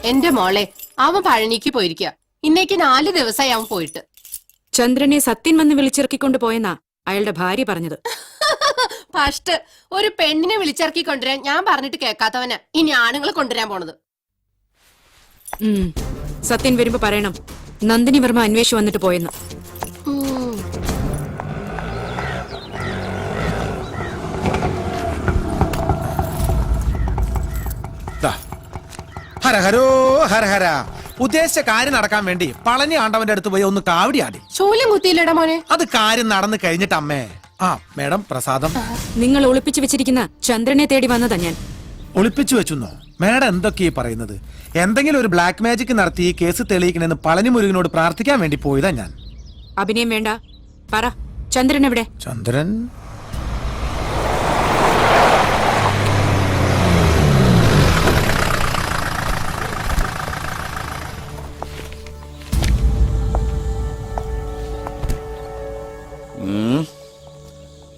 എന്റെ മോളെ, അവൻ പഴനിക്ക് പോയിരിക്കുക. ഇന്നേക്ക് 4 ദിവസമായി അവൻ പോയിട്ട്. ചന്ദ്രനെ സത്യൻ വന്ന് വിളിച്ചിറക്കിക്കൊണ്ട് പോയെന്നാ അയാളുടെ ഭാര്യ പറഞ്ഞത്. ഫസ്റ്റ് ഒരു പെണ്ണിനെ വിളിച്ചിറക്കി കൊണ്ടുവരാൻ ഞാൻ പറഞ്ഞിട്ട് കേൾക്കാത്തവന് ഇനി ആണുങ്ങളെ കൊണ്ടുവരാൻ പോണത്. സത്യൻ വരുമ്പോ പറയണം നന്ദിനി വർമ്മ അന്വേഷിച്ച് വന്നിട്ട് പോയെന്ന്. ഹരഹരോ ഹരഹര. ഉദ്ദേശിച്ച കാര്യം നടക്കാൻ വേണ്ടി പളനി ആണ്ടവന്റെ അടുത്ത് പോയി ഒന്ന് കാവടിയാടി. ശൂലം കുത്തിയില്ലടാ മോനെ. അത് കാര്യം നടന്നു കഴിഞ്ഞിട്ട് അമ്മേ. ആ മേഡം, പ്രസാദം. നിങ്ങൾ ഒളിപ്പിച്ചു വെച്ചിരിക്കുന്ന ചന്ദ്രനെ തേടി വന്നതാ ഞാൻ. ഒളിപ്പിച്ചു വെച്ചെന്നോ? മേഡം എന്തൊക്കെയാ പറയുന്നത്? എന്തെങ്കിലും ഒരു ബ്ലാക്ക് മാജിക് നടത്തി ഈ കേസ് തെളിയിക്കണമെന്ന് പളനി മുരുകനോട് പ്രാർത്ഥിക്കാൻ വേണ്ടി പോയതാ ഞാൻ. അഭിനയം വേണ്ട, പറ ചന്ദ്രൻ എവിടെ? ചന്ദ്രൻ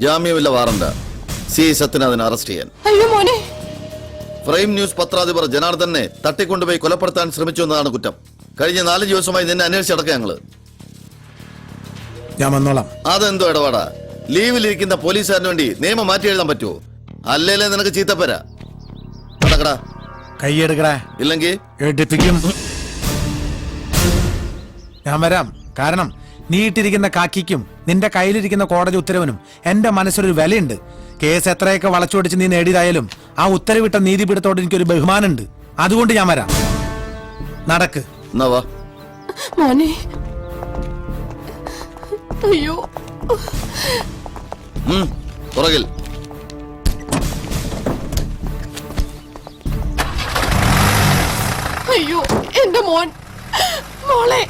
ജാമ്യമില്ല വാറണ്ട. സി സത്യനാഥനെ അറസ്റ്റ് ചെയ്യാൻ. അയ്യോ മോനെ. പ്രൈം ന്യൂസ് പത്രാധിപർ ജനാർദ്ദനെ തട്ടിക്കൊണ്ടുപോയി കൊലപ്പെടുത്താൻ ശ്രമിച്ചു എന്നതാണ് കുറ്റം. കഴിഞ്ഞ 4 ദിവസമായി നിന്നെ അന്വേഷിച്ചടക്കം ഞങ്ങള്. ഞാൻ വന്നോളാം. അതെന്തോ ഇടപാടാ? ലീവിലിരിക്കുന്ന പോലീസുകാരന് വേണ്ടി നിയമം മാറ്റി എഴുതാൻ പറ്റുമോ? അല്ലേലേ നിനക്ക് ചീത്തപ്പരാ. നടക്കടാ. കൈയെടുക്കടാ, ഇല്ലെങ്കിൽ എടുപ്പിക്കും. ഞാൻ വരാം. കാരണം നീ ഇട്ടിരിക്കുന്ന കാക്കിക്കും നിന്റെ കയ്യിലിരിക്കുന്ന കോടതി ഉത്തരവിനും എന്റെ മനസ്സിലൊരു വിലയുണ്ട്. കേസ് എത്രയൊക്കെ വളച്ചൊടിച്ച് നീ നേടിയതായാലും ആ ഉത്തരവിട്ട നീതിപീഠത്തോട് എനിക്കൊരു ബഹുമാനമുണ്ട്. അതുകൊണ്ട് ഞാൻ വരാം. നടക്ക്. മോനെ. അയ്യോ. പുറകിൽ. അയ്യോ എന്റെ മോൻ. മോളെ.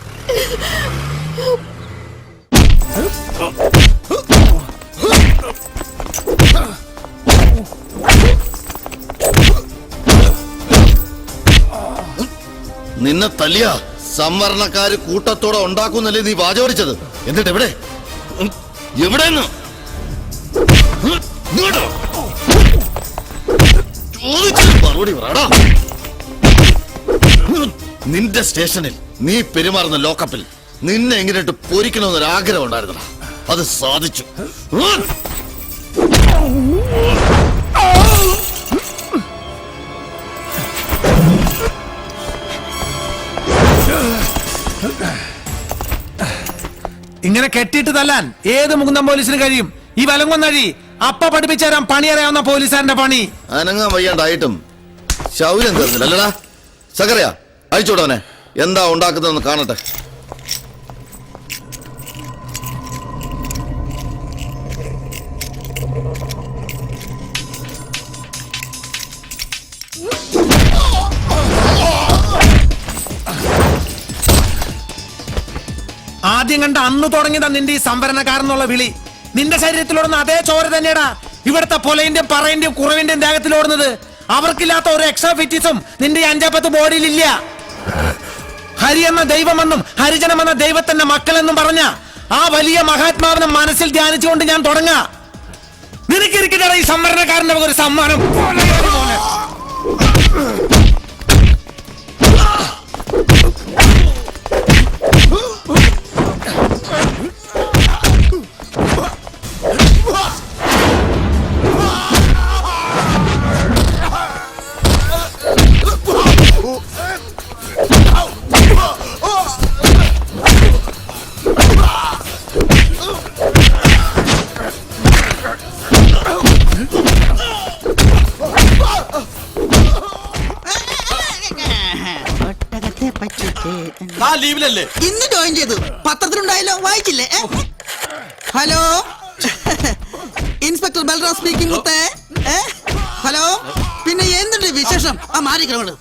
നിന്നെ തല്ലിയ സംവരണക്കാര് കൂട്ടത്തോടെ ഉണ്ടാക്കുന്നല്ലേ നീ വാചോടിച്ചത്? എന്നിട്ട് എവിടെ എവിടെന്ന് മറുപടി പറയടാ. നിന്റെ സ്റ്റേഷനിൽ നീ പെരുമാറുന്ന ലോക്കപ്പിൽ നിന്നെ എങ്ങനെയിട്ട് പൊരിക്കണമെന്നൊരാഗ്രഹം ഉണ്ടായിരുന്നടാ. അത് സാധിച്ചു. ഇങ്ങനെ കെട്ടിയിട്ട് തല്ലാൻ ഏത് മുകുന്ദം പോലീസിന് കഴിയും? ഈ വലങ്ങൊന്നഴി അപ്പ പഠിപ്പിച്ചു തരാൻ പണി അറിയാവുന്ന പോലീസുകാരന്റെ പണി. അനങ്ങാൻ വയ്യാണ്ടായിട്ടും ശൗര്യം തീർന്നില്ല അല്ലടാ. സക്കറിയാ, അഴിച്ചോടവനെ. എന്താ ഉണ്ടാക്കുന്നതെന്ന് കാണട്ടെ. ആദ്യം കണ്ട അന്ന് തുടങ്ങിയതാ നിന്റെ ഈ സംവരണക്കാരെന്നുള്ള വിളി. നിന്റെ ശരീരത്തിലോടുന്ന അതേ ചോര തന്നെയാടാ ഇവിടുത്തെ പൊലന്റെയും പറയന്റെയും കുറവിന്റെയും ദേഹത്തിലോടുന്നത്. അവർക്കില്ലാത്ത ഒരു എക്സ്ട്രാ ഫിറ്റിസും നിന്റെ 5-10 ബോഡിയിലില്ല. ഹരി എന്ന ദൈവമെന്നും ഹരിജനം എന്ന ദൈവത്തിന്റെ മക്കളെന്നും പറഞ്ഞ ആ വലിയ മഹാത്മാവിനെ മനസ്സിൽ ധ്യാനിച്ചുകൊണ്ട് ഞാൻ തുടങ്ങാ. നിനക്കിരിക്കട്ടെ ഈ സംവരണക്കാരന്റെ ഒരു സമ്മാനം. ഇന്ന് ജോയിൻ ചെയ്തു. പത്രത്തിലുണ്ടായല്ലോ, വായിച്ചില്ലേ? Hello, inspector Balram speaking. Hello, പിന്നെ എന്തുണ്ട് വിശേഷം? ആ മാറിക്കളോട്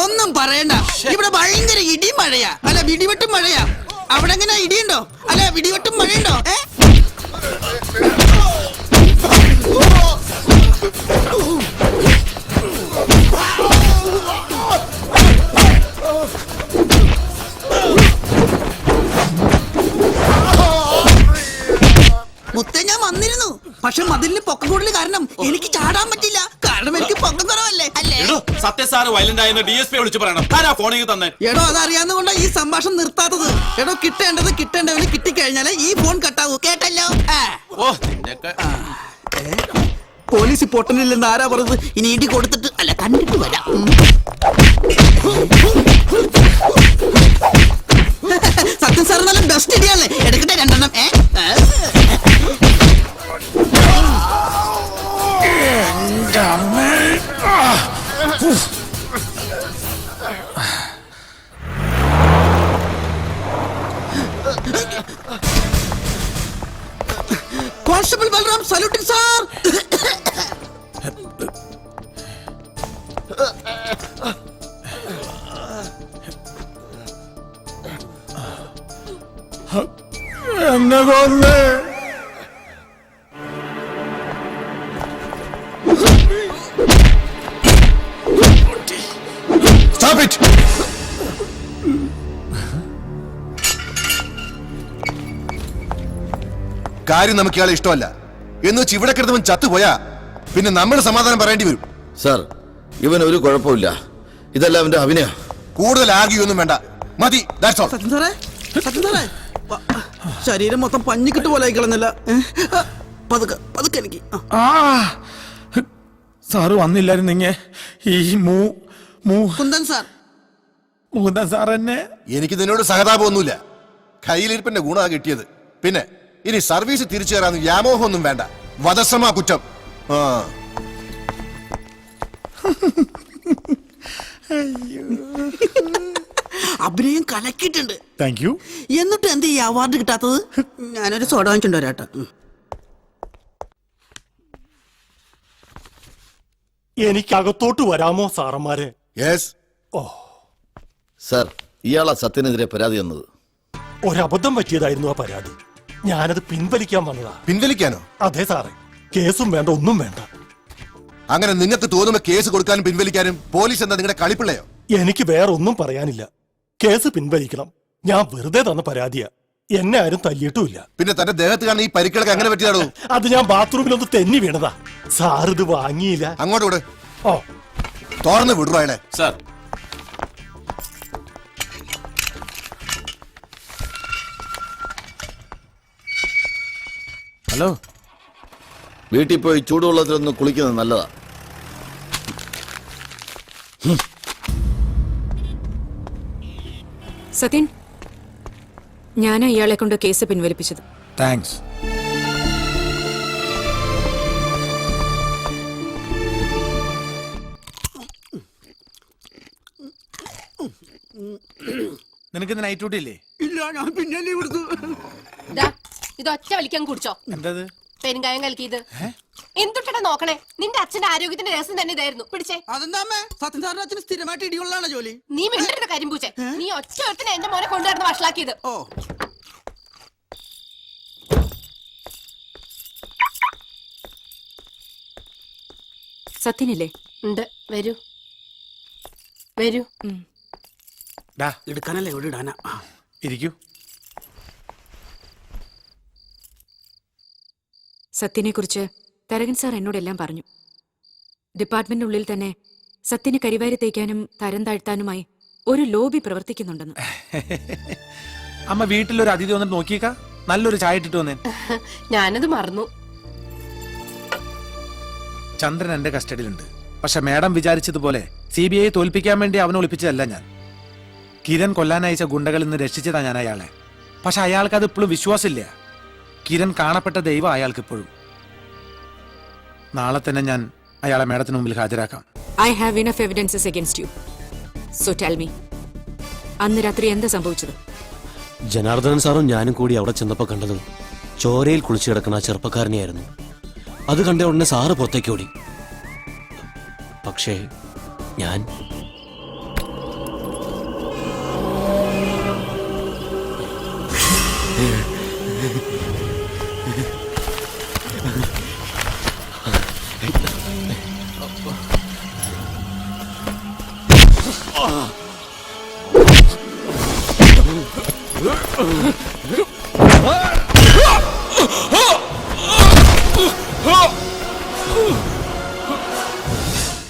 ഒന്നും പറയണ്ട. ഇവിടെ ഭയങ്കര ഇടി മഴയാ. അല്ല, ഇടിവെട്ടും മഴയാ. അവിടെ എങ്ങനെ ഇടിയുണ്ടോ? അല്ല, ഇടിവെട്ടും മഴയുണ്ടോ? മുത്തേ, ഞാൻ വന്നിരുന്നു. പക്ഷെ മതിലിന് പൊക്കം കൂടുതൽ കാരണം എനിക്ക് ചാടാൻ പറ്റില്ല. കാരണം എനിക്ക് പൊക്കം കുറവല്ലേ. അല്ലേ സത്യസാറ് വയലന്റ് ആയെന്ന് DSP വിളിച്ചു പറയണം. ആരാ ഫോണിൽ തന്നെ? എടോ അതറിയാവുന്നതുകൊണ്ടാ ഈ സംഭാഷണം നിർത്താത്തത്. എടോ കിട്ടേണ്ടവന് കിട്ടിക്കഴിഞ്ഞാലേ ഈ ഫോൺ കട്ടാവൂ, കേട്ടല്ലോ? ഓ നിന്നൊക്കെ പോലീസ് പൊട്ടനില്ലെന്ന് ആരാ പറഞ്ഞത്? ഇനി ഇടി കൊടുത്തിട്ട് അല്ല കണ്ടിട്ട് വരാം. സത്യം സാർ നല്ല ബെസ്റ്റ് ഇടിയാണല്ലേ, എടുക്കട്ടെ 2 എണ്ണം. Constable Balram saluting sir. എന്നെ കൊന്നേ. Stop it! കാര്യം നമുക്ക് ഇയാളെ ഇഷ്ടമല്ല എന്ന് വെച്ച് ഇവിടെ കിടന്നവൻ ചത്തുപോയാ പിന്നെ നമ്മൾ സമാധാനം പറയേണ്ടി വരും. സാർ, ഇവൻ ഒരു കുഴപ്പമില്ല. ഇതെല്ലാം അവന്റെ അഭിനയ. കൂടുതൽ ആകിയൊന്നും വേണ്ട, മതി. That's all. സത്യം സാറേ ശരീരം മൊത്തം പഞ്ഞിക്കിട്ട് പോലെ ആയിക്കളഞ്ഞല്ല. പതുക്കെ എനിക്ക്. സാറ് വന്നില്ലായിരുന്നെങ്കിൽ ഈ കുന്ദൻ സാർ. മുകുന്ദൻ സാർ എന്നെ. എനിക്ക് നിന്നോട് സഹതാപമൊന്നുമില്ല. കയ്യിലിരിപ്പിന്റെ ഗുണമാണ് കിട്ടിയത്. പിന്നെ ഇനി സർവീസ് തിരിച്ചു തരാന്ന് വ്യാമോഹമൊന്നും വേണ്ട. വധശ്രമ കുറ്റം. അഭിനയം കലക്കിയിട്ടുണ്ട്. Thank you. എന്നിട്ട് എന്ത് ഈ അവാർഡ് കിട്ടാത്തത്? ഞാനൊരു സോഡ വാങ്ങിച്ചോണ്ട് വരാട്ടോ. എനിക്കകത്തോട്ട് വരാമോ സാറന്മാരെ? യെസ്. സാർ, ഇയാളാ സത്യനെതിരെ പരാതി തന്നത്. ഒരബദ്ധം പറ്റിയതായിരുന്നു ആ പരാതി. ഞാനത് പിൻവലിക്കാൻ വന്നതാ. പിൻവലിക്കാനോ? അതെ സാറേ, കേസും വേണ്ട, ഒന്നും വേണ്ട. അങ്ങനെ നിങ്ങൾക്ക് തോന്നുമ്പോ കേസ് കൊടുക്കാനും പിൻവലിക്കാനും പോലീസ് എന്താ നിങ്ങളുടെ കളിപ്പിള്ളയോ? എനിക്ക് വേറെ ഒന്നും പറയാനില്ല. കേസ് പിൻവലിക്കണം. ഞാൻ വെറുതെ തന്ന പരാതിയാ. എന്നെ ആരും തല്ലിയിട്ടുമില്ല. പിന്നെ തന്റെ ദേഹത്ത് കാണുന്ന ഈ പരിക്കിളൊക്കെ അങ്ങനെ പറ്റിയാടോ? അത് ഞാൻ ബാത്റൂമിലൊന്ന് തെന്നി വീണതാ. സാർ ഇത് വാങ്ങിയില്ല. അങ്ങോട്ട് വിട്. ഓ, തുറന്ന് വിടുറോ അയാളെ. Sir, hello. വീട്ടിൽ പോയി ചൂടുവെള്ളത്തിലൊന്ന് കുളിക്കുന്നത് നല്ലതാ. സത്യൻ, ഞാനാ ഇയാളെ കൊണ്ട് കേസ് പിൻവലിപ്പിച്ചത്. താങ്ക്സ്. നിനക്ക് നൈറ്റ് ഡ്യൂട്ടി ഇല്ലേ? ഇല്ല, ഞാൻ പിന്നെ കൊടുത്തു. ഇത് ഒറ്റ വലിക്കാൻ കുടിച്ചോ? എന്തത്? പെരുങ്കായം കലക്കിയത്. എന്തുട്ടാ നോക്കണേ? നിന്റെ അച്ഛന്റെ ആരോഗ്യത്തിന്റെ രഹസ്യം തന്നെ ഇതായിരുന്നു. പിടിച്ചേ. അതെന്താ അമ്മേ? സത്യം സാറിന്റെ അച്ഛന് സ്ഥിരമായിട്ട് ഇടികൊള്ളാണ് ജോലി. നീ മിണ്ടരുത് കരിമ്പൂച്ചേ. നീ ഒറ്റ ഒരുത്തിനെ എന്റെ മോനെ കൊണ്ടുവരുന്ന വഷളാക്കിയത്. ഓ, സത്യനില്ലേ? ഉണ്ട്. വരൂ വരൂ. ഡാ, എടുക്കാനല്ലേ എവിടെ ഇടാനാ? ഇരിക്കൂ. സത്യനെ കുറിച്ച് തരകൻ സാർ എന്നോടെല്ലാം പറഞ്ഞു. ഡിപ്പാർട്ട്മെന്റിനുള്ളിൽ തന്നെ സത്യനെ കരിവാരി തേക്കാനും തരം താഴ്ത്താനുമായി ഒരു ലോബി പ്രവർത്തിക്കുന്നുണ്ടെന്ന്. അമ്മ വീട്ടിലൊരു അതിഥി വന്നിട്ട് നോക്കിയേക്കാ. നല്ലൊരു ചായ ഇട്ടിട്ട് വന്നേ. ഞാനത് മറന്നു. ചന്ദ്രൻ എന്റെ കസ്റ്റഡിയിലുണ്ട്. പക്ഷെ മേഡം വിചാരിച്ചതുപോലെ CBI തോൽപ്പിക്കാൻ വേണ്ടി അവനെ ഒളിപ്പിച്ചതല്ല ഞാൻ. കിരൺ കൊല്ലാനയച്ച ഗുണ്ടകളിൽ നിന്ന് രക്ഷിച്ചതാ ഞാൻ അയാളെ. പക്ഷെ അയാൾക്ക് അത് ഇപ്പോഴും വിശ്വാസമില്ല. കിരൺ കാണപ്പെട്ട ദൈവം അയാൾക്ക് ഇപ്പോഴും. നാളെ തന്നെ ഞാൻ അയാളെ മേഡത്തിന് മുമ്പിൽ ഹാജരാക്കാം. I have enough evidences against you. So tell me, അന്ന് രാത്രി എന്താ സംഭവിച്ചത്? ജനാർദ്ദനൻ സാറും ഞാനും കൂടി അവിടെ ചെന്നപ്പോ കണ്ടത് ചോരയിൽ കുളിച്ചു കിടക്കുന്ന ആ ചെറുപ്പക്കാരനെയായിരുന്നു. അത് കണ്ട ഉടനെ സാറ് പുറത്തേക്ക് ഓടി. പക്ഷേ ഞാൻ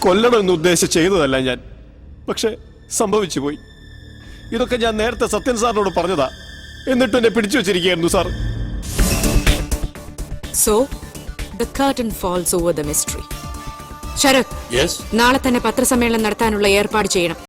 കൊല്ലണമെന്ന് ഉദ്ദേശിച്ച് ചെയ്തതല്ല ഞാൻ. പക്ഷെ സംഭവിച്ചു പോയി. ഇതൊക്കെ ഞാൻ നേരത്തെ സത്യൻ സാറിനോട് പറഞ്ഞതാ. എന്നിട്ട് എന്നെ പിടിച്ചു വെച്ചിരിക്കുകയായിരുന്നു sir. So the curtain falls over the mystery. Sarath, നാളെ തന്നെ പത്രസമ്മേളനം നടത്താനുള്ള ഏർപ്പാട് ചെയ്യണം.